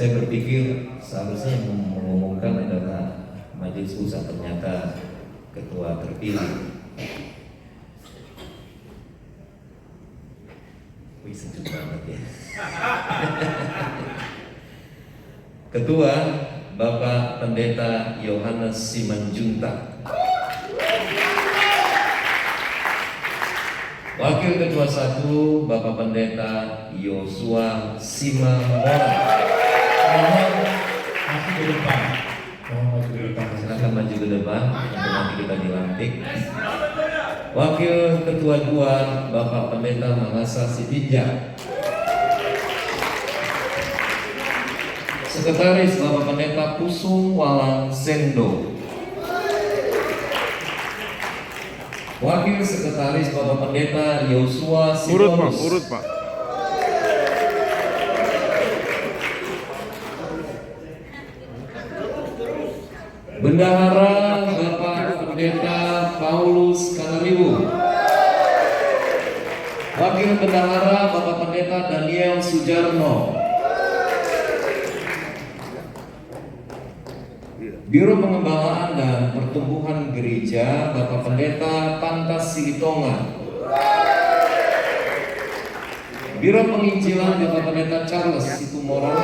Saya berpikir seharusnya yang mengumumkan adalah majelis pusat, ternyata ketua terpilih. Wih, sejuk banget ya. Ketua Bapak Pendeta Yohanes Simanjuntak. Wakil Ketua 1 Bapak Pendeta Yosua Simamora. Mohon maju ke depan. Silakan maju ke depan untuk nanti kita dilantik. Wakil Ketua 2 Bapak Pendeta Mangasa Sipinja. Sekretaris Bapak Pendeta Kusum Walang Sendo. Wakil Sekretaris Bapak Pendeta Yosua Simonus. Urut Pak. Bendahara Bapak Pendeta Paulus Kanaribu. Wakil Bendahara Bapak Pendeta Daniel Sujarno. Biro Pengembangan dan Pertumbuhan Gereja Bapak Pendeta Pantas Silitonga. Biro Penginjilan Bapak Pendeta Charles Situmorang.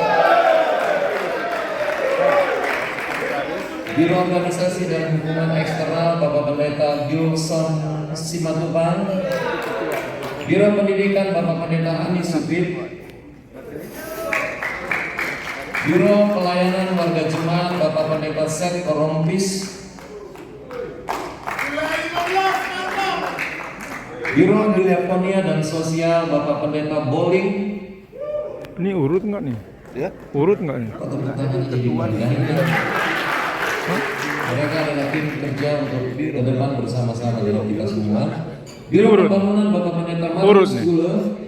Biro Organisasi dan Hubungan Eksternal Bapak Pendeta Gilson Simatupang. Biro Pendidikan Bapak Pendeta Ani Supit. Biro Pelayanan Warga Jemaat Bapak Pendeta Seth Korompis. Biro Diakonia dan Sosial Bapak Pendeta Boling. Ini urut nggak nih? Ya. Urut nggak nih? Mereka adalah tim kerja untuk ke depan bersama-sama dengan kita semua. Biro Pembangunan Bapak Pendeta Markus Gule.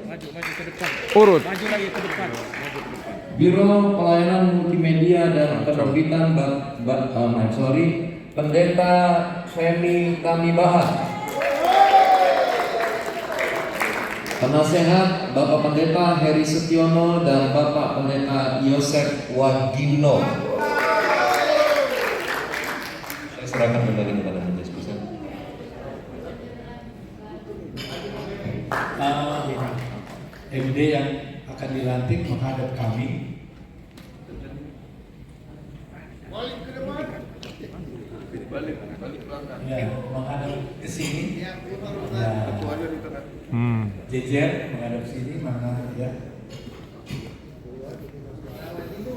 Urut. Biro Pelayanan Multimedia dan Penerbitan Pendeta Femi Tamibahat. Penasehat Bapak Pendeta Heri Setiono dan Bapak Pendeta Yosef Wagino. Saya serahkan kembali kepada majelis pusat. MD yang akan dilantik menghadap kami. Ya, menghadap ke sini. Ya. Jejer menghadap sini mana ya?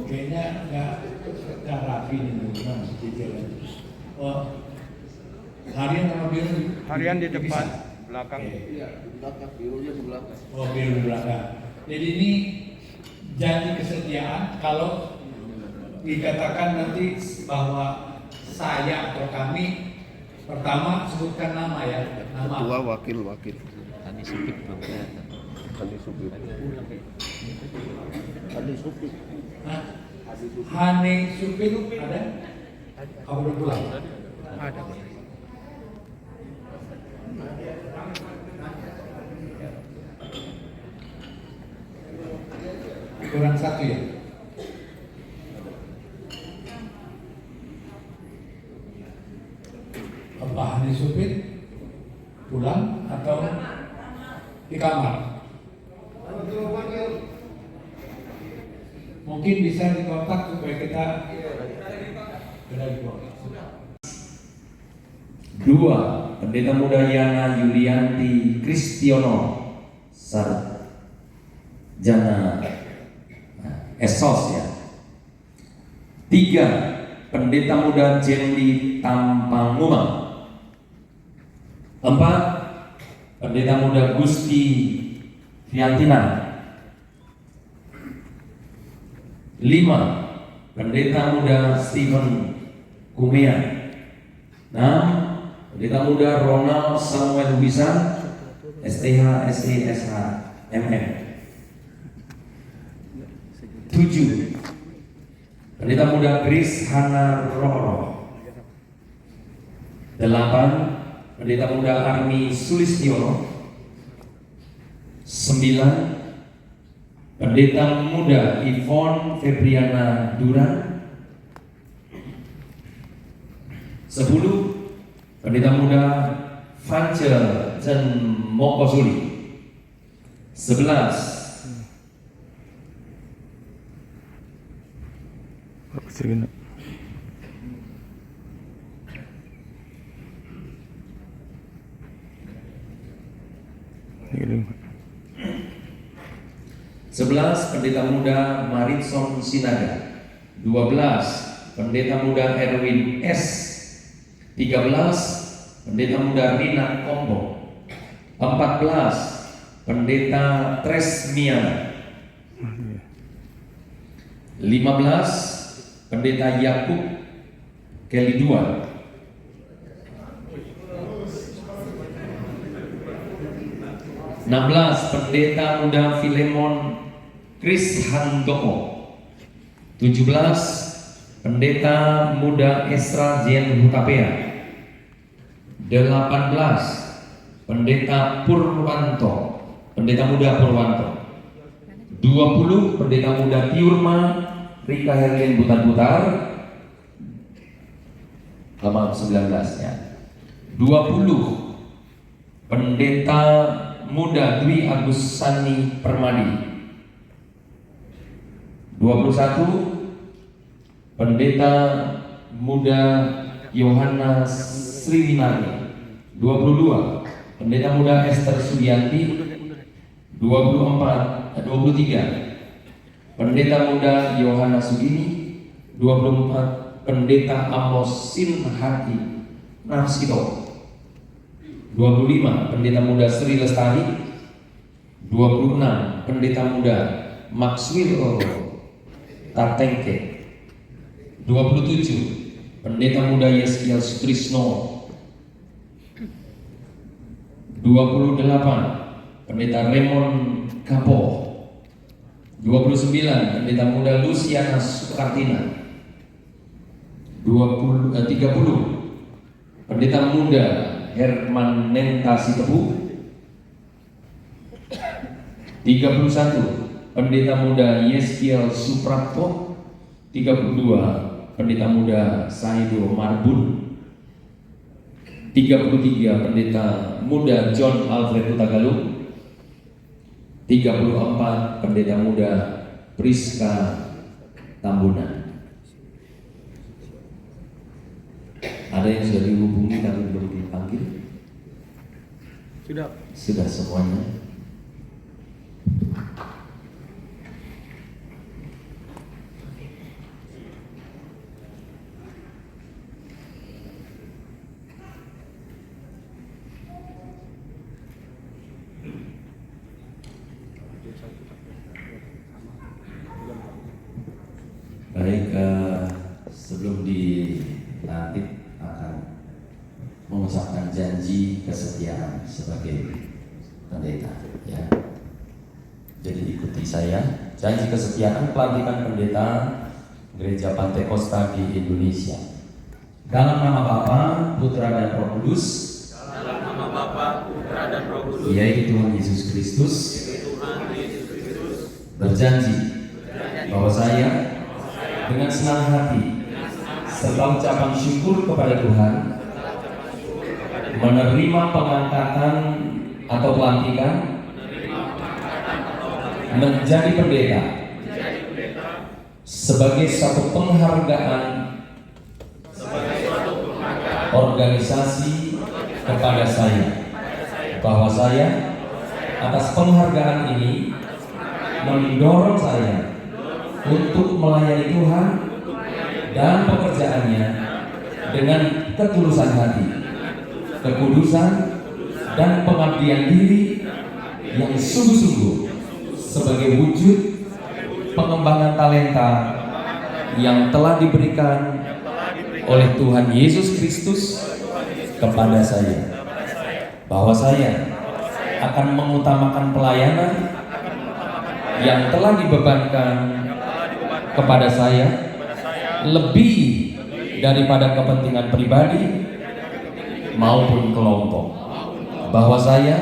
Kayaknya nggak rapi nih, gimana jejer? Oh, harian sama biru. Harian di depan, belakang. Iya, Di belakang, birunya di belakang. Oh, biru di belakang. Jadi ini janji kesetiaan kalau dikatakan nanti bahwa saya atau kami pertama sebutkan nama ya, nama. Ketua, wakil. Ani Supit belum kelihatan. Adi Supit. Hah? Hani Supit ada? Kamu udah pulang? Ada. Kurang satu ya? Apa Hani Supit pulang atau di kamar? Mungkin bisa dikontak supaya kita Dua, Pendeta Muda Yana Yulianti Kristiono Sarjana Esos ya. 3, Pendeta Muda Jendi Tampanguma. 4, Pendeta Muda Gusti Fiantina. 5, Pendeta Muda Stephen Kumea. 6, Pendeta Muda Ronald Samuel Wisan STH SESH MM. 7, Pendeta Muda Grace Hana Roro. 8, Pendeta Muda Armi Sulistiono. 9, Pendeta Muda Yvonne Febriana Duran. 10. Pendeta Muda Fance Chen Mokosuli. 11. Sige na. Sige lang. 11. Pendeta Muda Maritson Sinaga. 12. Pendeta Muda Erwin S. 13. Pendeta Muda Rina Kombo. 14. Pendeta Tresmia. 15. Pendeta Yakub Kelly 2. 16. Pendeta Muda Filemon Chris Handoko. 17. Pendeta Muda Esra Jen Hutapea. 18. Pendeta Purwanto, Pendeta Muda Purwanto. 20. Pendeta Muda Tiurma Rika Herlin Butar-Butar. Halaman 19 ya. 20. Pendeta Muda Dwi Agus Sani Permadi. 21. Pendeta Muda Yohana Sriwinari. 22. Pendeta Muda Esther Sudianti. 23. Pendeta Muda Yohana Sugini. 24. Pendeta Amos Sinhati Narsito. 25. Pendeta Muda Sri Lestari. 26. Pendeta Muda Maxwell Tartengke. 27. Pendeta Muda Yeskiel Sutrisno. 28. Pendeta Raymond Kapo. 29. Pendeta Muda Luciana Sukartina. 30. Pendeta Muda Herman Nenta Sitepu. 31. Pendeta Muda Yeskiel Suprapto. 32. Pendeta Muda Saido Marbun. 33. Pendeta Muda John Alfred Hutagalung. 34. Pendeta Muda Priska Tambunan. Ada yang sudah dihubungi tapi belum dipanggil? Sudah. Sudah semuanya. Baik, sebelum dilantik akan mengucapkan janji kesetiaan sebagai pendeta, ya. Jadi ikuti saya. Janji kesetiaan pelantikan pendeta Gereja Pantai Kosta di Indonesia. Dalam nama Bapa, Putra dan Roh Kudus. Dalam nama Bapa, Putra dan Roh Kudus. Yaitu Tuhan Yesus Kristus. Berjanji bahwa saya dengan senang hati serta ucapan syukur kepada Tuhan menerima pengangkatan atau pelantikan menjadi pendeta sebagai satu penghargaan organisasi kepada saya, bahwa saya atas penghargaan ini mendorong saya untuk melayani Tuhan dan pekerjaannya dengan ketulusan hati, kekudusan, dan pengabdian diri yang sungguh-sungguh sebagai wujud pengembangan talenta yang telah diberikan oleh Tuhan Yesus Kristus kepada saya, bahwa saya akan mengutamakan pelayanan yang telah dibebankan kepada saya lebih daripada kepentingan pribadi maupun kelompok, bahwa saya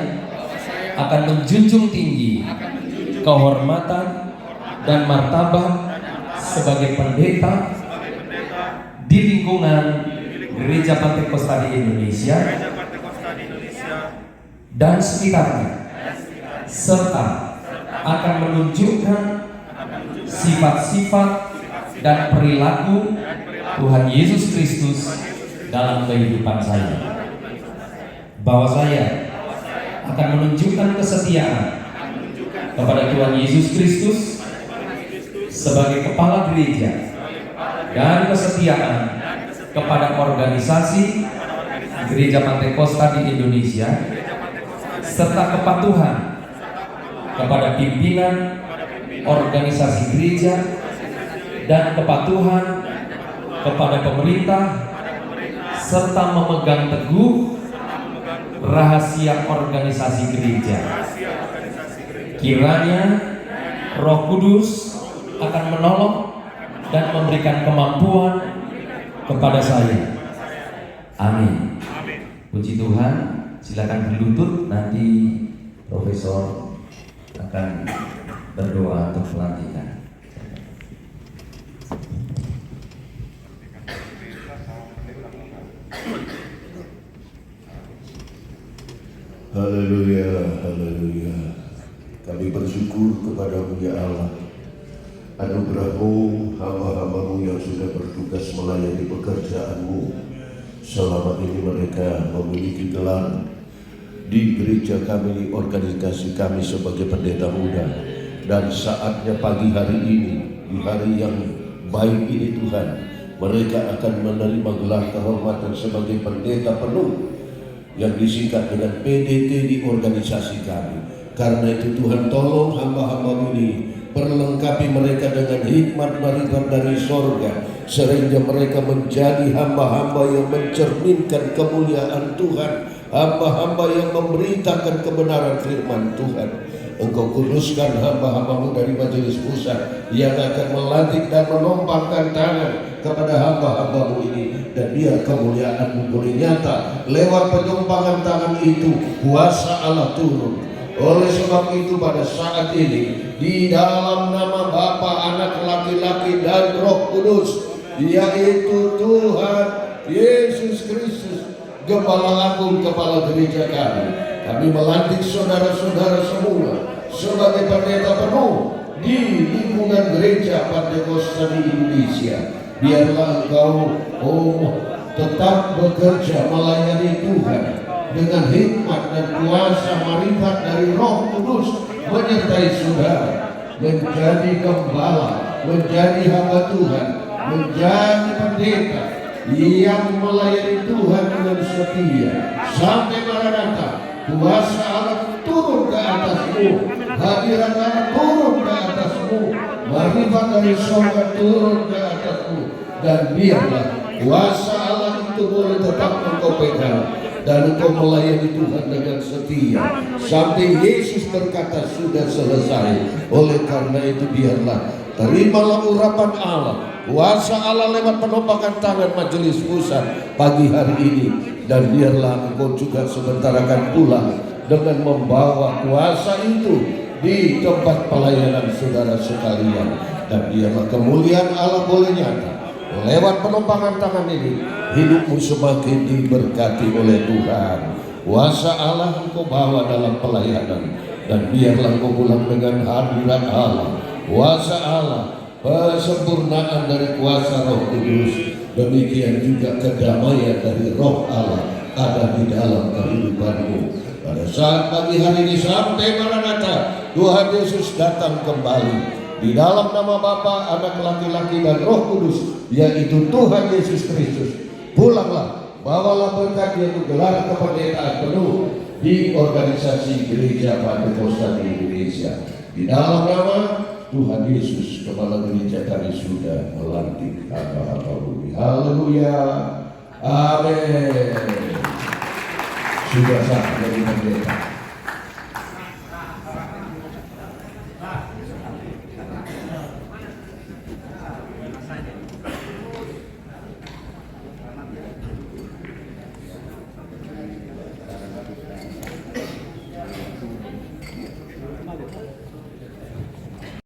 akan menjunjung tinggi kehormatan dan martabat sebagai pendeta di lingkungan Gereja Pantai Kosta di Indonesia dan sekitarnya, serta akan menunjukkan sifat-sifat dan perilaku Tuhan Yesus Kristus dalam kehidupan saya, bahwa saya akan menunjukkan kesetiaan kepada Tuhan Yesus Kristus sebagai kepala gereja dan kesetiaan kepada organisasi Gereja Pantai Kosta di Indonesia, serta kepatuhan kepada pimpinan organisasi gereja dan kepatuhan kepada pemerintah, serta memegang teguh rahasia organisasi gereja. Kiranya Roh Kudus akan menolong dan memberikan kemampuan kepada saya. Amin. Puji Tuhan. Silakan berlutut, nanti Profesor akan berdoa untuk pelantikan. Haleluya, haleluya. Kami bersyukur kepadamu ya Allah. Anugerah-Mu, hamba-hamba-Mu yang sudah bertugas melayani pekerjaan-Mu. Selama ini mereka memiliki gelar di gereja kami, organisasi kami sebagai pendeta muda. Dan saatnya pagi hari ini, di hari yang baik ini Tuhan, mereka akan menerima gelar kehormatan sebagai pendeta penuh yang disingkat dengan PDT di organisasi kami. Karena itu Tuhan, tolong hamba-hamba ini, perlengkapi mereka dengan hikmat marifat dari sorga, sehingga mereka menjadi hamba-hamba yang mencerminkan kemuliaan Tuhan, hamba-hamba yang memberitakan kebenaran firman Tuhan. Engkau kuduskan hamba-hamba-Mu dari majelis pusat yang akan melantik dan menumpangkan tangan kepada hamba-hamba-Mu ini, dan biar kemuliaan-Mu boleh nyata lewat penumpangan tangan itu. Kuasa Allah turun. Oleh sebab itu pada saat ini, di dalam nama Bapa, Anak, laki-laki dan Roh Kudus, yaitu Tuhan Yesus Kristus, Gembala Agung, Kepala Gereja kami melantik saudara-saudara semua sebagai pendeta penuh di lingkungan Gereja Pantai Kosta di Indonesia. Biarlah Engkau tetap bekerja melayani Tuhan dengan hikmat dan kuasa marifat dari Roh Kudus menyertai saudara, menjadi gembala, menjadi hamba Tuhan, menjadi pendeta yang melayani Tuhan dengan setia sampai Maranatha. Kuasa Allah turun ke atasmu, hadirat Allah turun ke atasmu, marifat dari surga turun ke atasmu, dan biarlah kuasa Allah itu boleh tetap engkau pegang dan engkau melayani Tuhan dengan setia sampai Yesus berkata sudah selesai. Oleh karena itu biarlah terimalah urapan Allah, kuasa Allah lewat penopangkan tangan majelis pusat pagi hari ini, dan biarlah engkau juga sebentar akan pulang dengan membawa kuasa itu di tempat pelayanan saudara sekalian, dan biarlah kemuliaan Allah boleh nyata lewat penumpangan tangan ini. Hidupmu semakin diberkati oleh Tuhan. Kuasa Allah engkau bawa dalam pelayanan, dan biarlah engkau pulang dengan hadirat Allah, kuasa Allah, kesempurnaan dari kuasa Roh Kudus. Demikian juga kedamaian dari Roh Allah ada di dalam kehidupanmu. Pada saat pagi hari ini sampai Maranatha, Tuhan Yesus datang kembali. Di dalam nama Bapa, Anak, laki-laki dan Roh Kudus, yaitu Tuhan Yesus Kristus, pulanglah, bawalah berkat yaitu gelar kependetaan penuh di organisasi Gereja Pantai Kosta di Indonesia. Di dalam nama Tuhan Yesus, Kepala Gereja kami sudah melantik hamba-hamba bumi. Haleluya, amin. Sudah sah jadi pendeta.